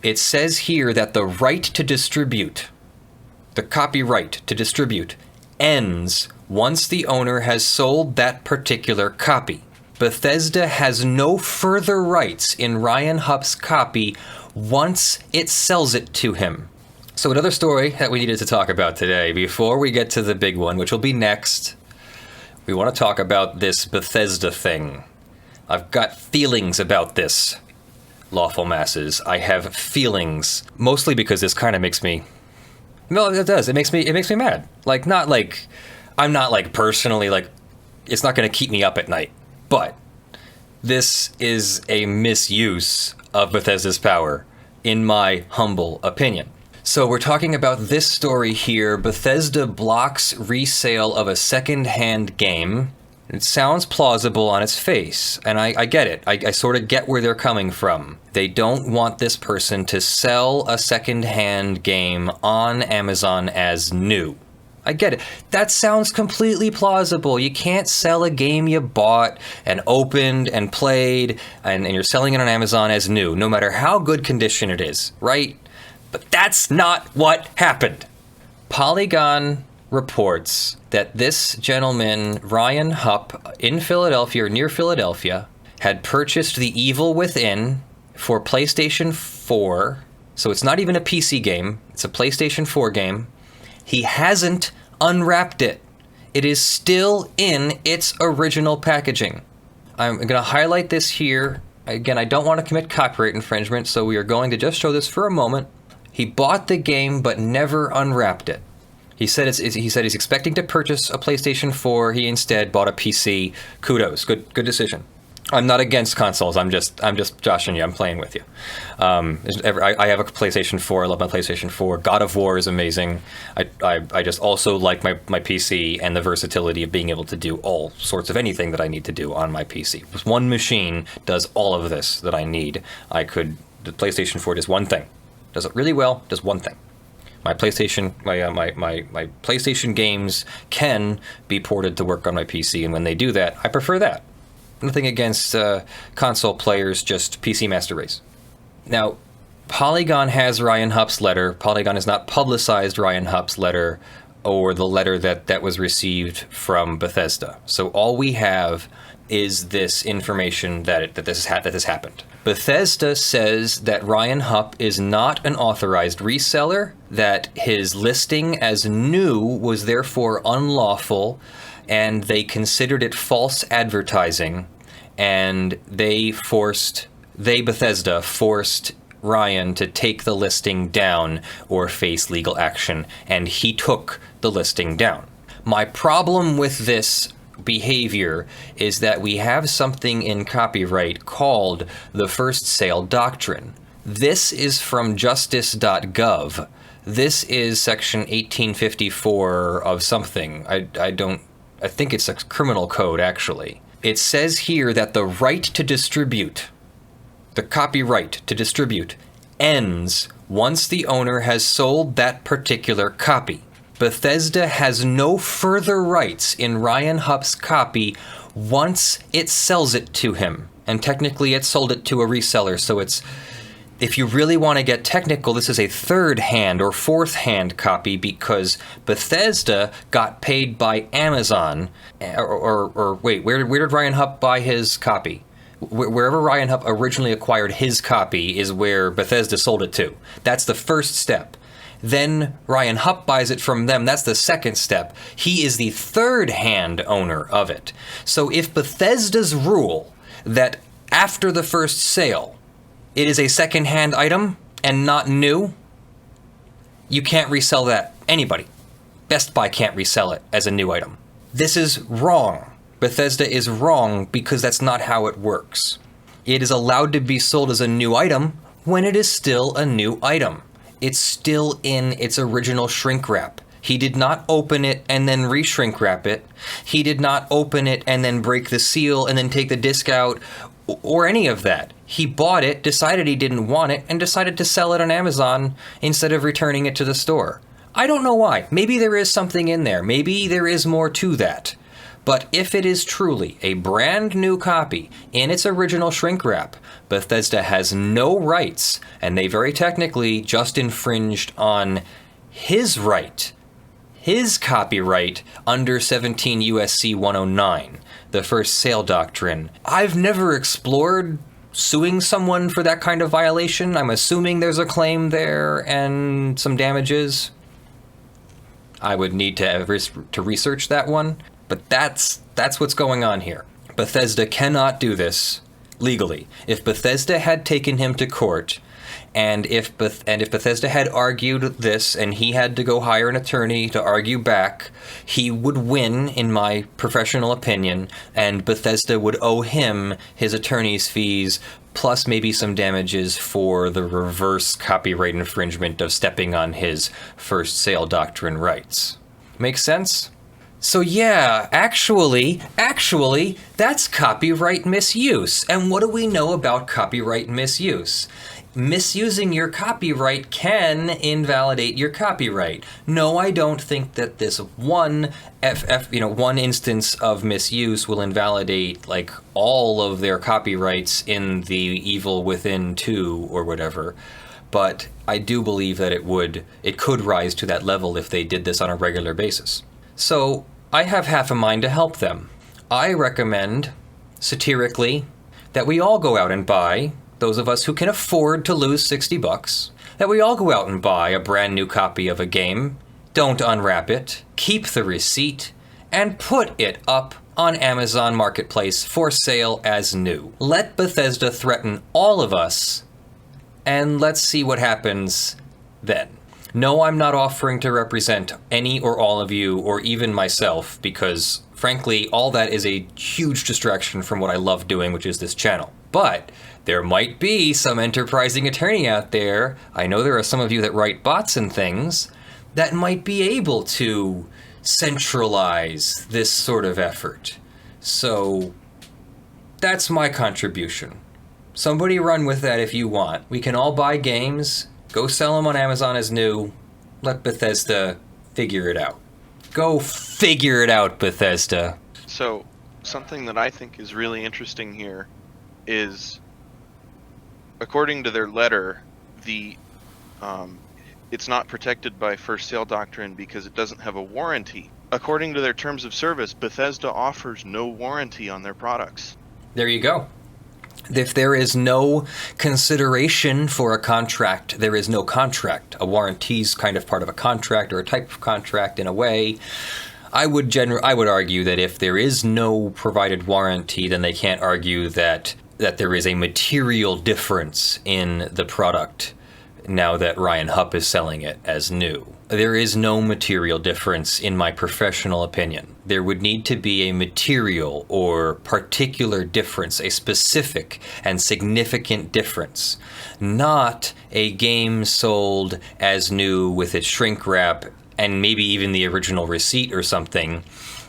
It says here that the right to distribute, the copyright to distribute, ends once the owner has sold that particular copy. Bethesda has no further rights in Ryan Hupp's copy once it sells it to him. So another story that we needed to talk about today, before we get to the big one, which will be next, we want to talk about this Bethesda thing. I've got feelings about this, lawful masses. I have feelings, mostly because this kind of makes me... No, it does. It makes me mad. Like, not like... I'm not, like, personally, like... It's not going to keep me up at night. But this is a misuse of Bethesda's power, in my humble opinion. So we're talking about this story here. Bethesda blocks resale of a second-hand game. It sounds plausible on its face, and I get it. I sort of get where they're coming from. They don't want this person to sell a second-hand game on Amazon as new. I get it. That sounds completely plausible. You can't sell a game you bought and opened and played, and you're selling it on Amazon as new, no matter how good condition it is, right? But that's not what happened. Polygon reports that this gentleman, Ryan Hupp, in Philadelphia or near Philadelphia, had purchased The Evil Within for PlayStation 4. So it's not even a PC game. It's a PlayStation 4 game. He hasn't unwrapped it. It is still in its original packaging. I'm going to highlight this here. Again, I don't want to commit copyright infringement, so we are going to just show this for a moment. He bought the game but never unwrapped it. He said he's expecting to purchase a PlayStation 4. He instead bought a PC. Kudos. Good decision. I'm not against consoles. I'm just joshing you. I'm playing with you. I have a PlayStation 4. I love my PlayStation 4. God of War is amazing. I just also like my PC and the versatility of being able to do all sorts of anything that I need to do on my PC. Just one machine does all of this that I need. The PlayStation 4 does one thing. Does it really well. Does one thing. My PlayStation games can be ported to work on my PC, and when they do that, I prefer that. Nothing against console players, just PC Master Race. Now, Polygon has Ryan Hupp's letter. Polygon has not publicized Ryan Hupp's letter or the letter that was received from Bethesda. So all we have is this information that this has happened. Bethesda says that Ryan Hupp is not an authorized reseller, that his listing as new was therefore unlawful, and they considered it false advertising, and Bethesda forced Ryan to take the listing down or face legal action, and he took the listing down. My problem with this behavior is that we have something in copyright called the first sale doctrine. This is from justice.gov. This is section 1854 of something. I think it's a criminal code, actually. It says here that the right to distribute, the copyright to distribute, ends once the owner has sold that particular copy. Bethesda has no further rights in Ryan Hupp's copy once it sells it to him. And technically it sold it to a reseller, so if you really want to get technical, this is a third-hand or fourth-hand copy because Bethesda got paid by Amazon. Wait, where did Ryan Hupp buy his copy? Wherever Ryan Hupp originally acquired his copy is where Bethesda sold it to. That's the first step. Then Ryan Hupp buys it from them. That's the second step. He is the third-hand owner of it. So if Bethesda's rule that after the first sale, it is a second-hand item and not new, you can't resell that. Anybody. Best Buy can't resell it as a new item. This is wrong. Bethesda is wrong because that's not how it works. It is allowed to be sold as a new item when it is still a new item. It's still in its original shrink wrap. He did not open it and then re-shrink wrap it. He did not open it and then break the seal and then take the disc out or any of that. He bought it, decided he didn't want it, and decided to sell it on Amazon instead of returning it to the store. I don't know why. Maybe there is something in there. Maybe there is more to that. But if it is truly a brand new copy in its original shrink wrap, Bethesda has no rights, and they very technically just infringed on his right, his copyright under 17 USC 109, the first sale doctrine. I've never explored suing someone for that kind of violation. I'm assuming there's a claim there and some damages. I would need to research that one, but that's what's going on here. Bethesda cannot do this legally. If Bethesda had taken him to court, and if Bethesda had argued this, and he had to go hire an attorney to argue back, he would win, in my professional opinion, and Bethesda would owe him his attorney's fees, plus maybe some damages for the reverse copyright infringement of stepping on his first sale doctrine rights. Make sense? So yeah, actually, that's copyright misuse. And what do we know about copyright misuse? Misusing your copyright can invalidate your copyright. No, I don't think that this one instance of misuse will invalidate like all of their copyrights in the Evil Within 2 or whatever. But I do believe that it could rise to that level if they did this on a regular basis. So I have half a mind to help them. I recommend, satirically, that we all go out and buy, those of us who can afford to lose $60, that we all go out and buy a brand new copy of a game, don't unwrap it, keep the receipt, and put it up on Amazon Marketplace for sale as new. Let Bethesda threaten all of us, and let's see what happens then. No, I'm not offering to represent any or all of you, or even myself, because, frankly, all that is a huge distraction from what I love doing, which is this channel. But there might be some enterprising attorney out there, I know there are some of you that write bots and things, that might be able to centralize this sort of effort. So that's my contribution. Somebody run with that if you want. We can all buy games, go sell them on Amazon as new, let Bethesda figure it out. Go figure it out, Bethesda. So, something that I think is really interesting here is, according to their letter, it's not protected by first sale doctrine because it doesn't have a warranty. According to their terms of service, Bethesda offers no warranty on their products. There you go. If there is no consideration for a contract, there is no contract. A warranty is kind of part of a contract, or a type of contract in a way. I would argue that if there is no provided warranty, then they can't argue that there is a material difference in the product now that Ryan Hupp is selling it as new. There is no material difference in my professional opinion. There would need to be a material or particular difference, a specific and significant difference, not a game sold as new with its shrink wrap and maybe even the original receipt or something.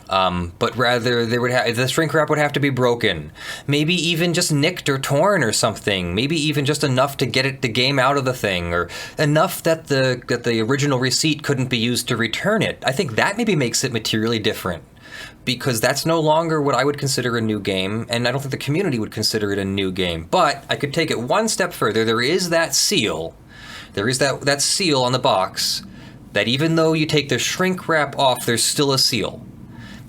But rather, the shrink wrap would have to be broken. Maybe even just nicked or torn or something. Maybe even just enough to get the game out of the thing, or enough that the original receipt couldn't be used to return it. I think that maybe makes it materially different, because that's no longer what I would consider a new game, and I don't think the community would consider it a new game. But I could take it one step further. There is that seal. There is that seal on the box that even though you take the shrink wrap off, there's still a seal.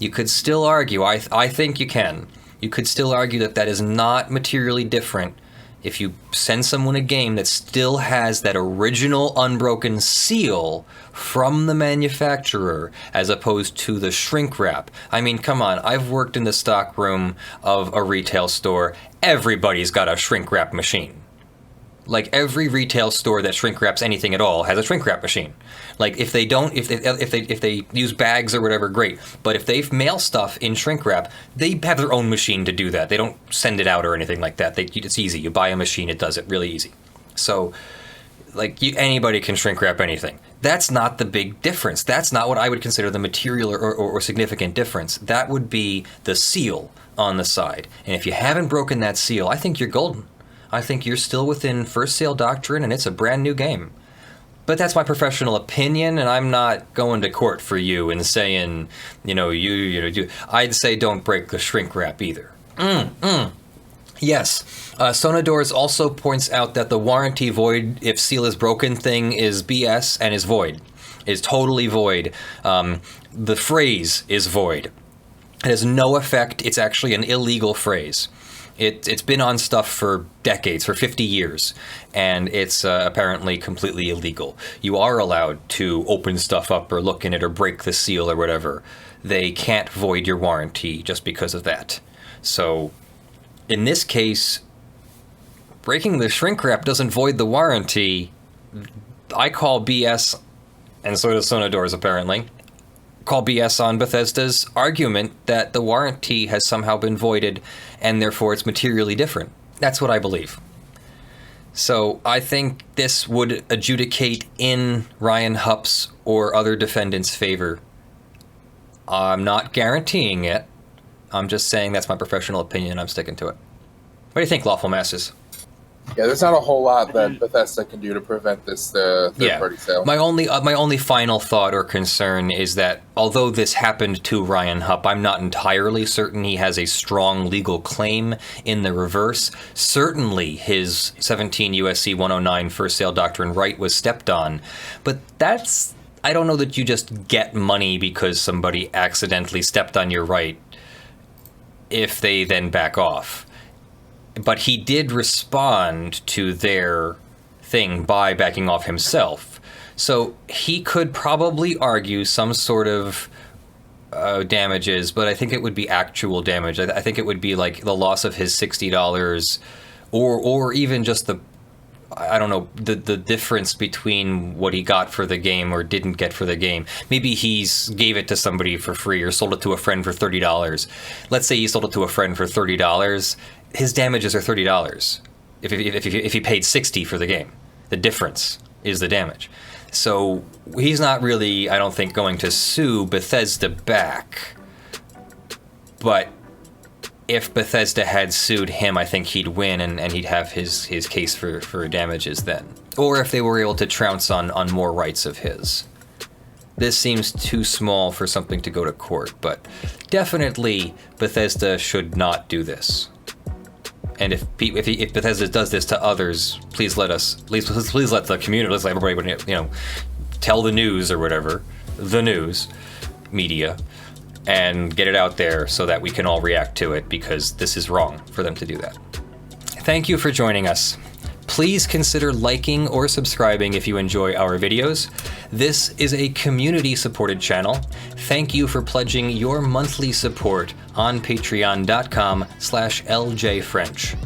You could still argue, I think you can. You could still argue that is not materially different if you send someone a game that still has that original unbroken seal from the manufacturer as opposed to the shrink wrap. I mean, come on, I've worked in the stock room of a retail store. Everybody's got a shrink wrap machine. Like, every retail store that shrink wraps anything at all has a shrink wrap machine. Like, if they use bags or whatever, great. But if they mail stuff in shrink wrap, they have their own machine to do that. They don't send it out or anything like that. It's easy. You buy a machine, it does it really easy. So, like, anybody can shrink wrap anything. That's not the big difference. That's not what I would consider the material or significant difference. That would be the seal on the side. And if you haven't broken that seal, I think you're golden. I think you're still within first sale doctrine, and it's a brand new game. But that's my professional opinion, and I'm not going to court for you and saying, I'd say don't break the shrink wrap either. Yes. Sonadors also points out that the warranty void if seal is broken thing is BS and is void. Is totally void. The phrase is void. It has no effect. It's actually an illegal phrase. It's been on stuff for decades, for 50 years, and it's apparently completely illegal. You are allowed to open stuff up or look in it or break the seal or whatever. They can't void your warranty just because of that. So, in this case, breaking the shrink wrap doesn't void the warranty. I call BS, and so does Sonadors apparently, call BS on Bethesda's argument that the warranty has somehow been voided and therefore it's materially different. That's what I believe. So I think this would adjudicate in Ryan Hupp's or other defendants' favor. I'm not guaranteeing it. I'm just saying that's my professional opinion. I'm sticking to it. What do you think, Lawful Masses? Yeah, there's not a whole lot that Bethesda can do to prevent this third-party sale. My only final thought or concern is that although this happened to Ryan Hupp, I'm not entirely certain he has a strong legal claim in the reverse. Certainly his 17 USC 109 first sale doctrine right was stepped on, but that's... I don't know that you just get money because somebody accidentally stepped on your right if they then back off. But he did respond to their thing by backing off himself. So he could probably argue some sort of damages, but I think it would be actual damage. I think it would be like the loss of his $60 or even just the difference between what he got for the game or didn't get for the game. Maybe gave it to somebody for free or sold it to a friend for $30. Let's say he sold it to a friend for $30. His damages are $30 if he paid $60 for the game. The difference is the damage. So he's not really, I don't think, going to sue Bethesda back. But if Bethesda had sued him, I think he'd win and he'd have his case for damages then. Or if they were able to trounce on more rights of his. This seems too small for something to go to court, but definitely Bethesda should not do this. And if Bethesda does this to others, please let the community, let's let everybody, tell the news or whatever, the news media, and get it out there so that we can all react to it, because this is wrong for them to do that. Thank you for joining us. Please consider liking or subscribing if you enjoy our videos. This is a community-supported channel. Thank you for pledging your monthly support on patreon.com/ljfrench.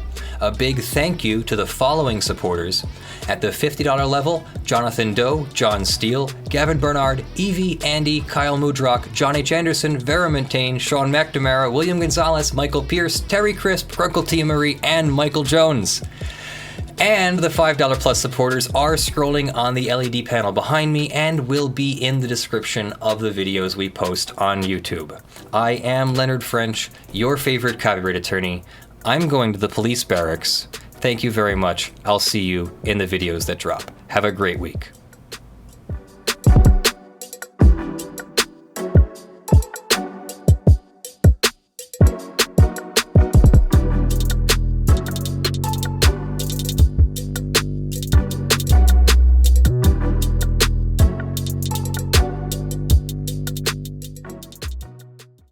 A big thank you to the following supporters. At the $50 level, Jonathan Doe, John Steele, Gavin Barnard, Eevi, Andy, Kyle Mudrak, John H. Andersen, Verement, Tayne, Sean McNamara, William Gonzalez, Michael Pearce, Terry Crisp, Grunkle Tia Marie, and Michael Jones. And the $5 plus supporters are scrolling on the LED panel behind me and will be in the description of the videos we post on YouTube. I am Leonard French, your favorite copyright attorney. I'm going to the police barracks. Thank you very much. I'll see you in the videos that drop. Have a great week.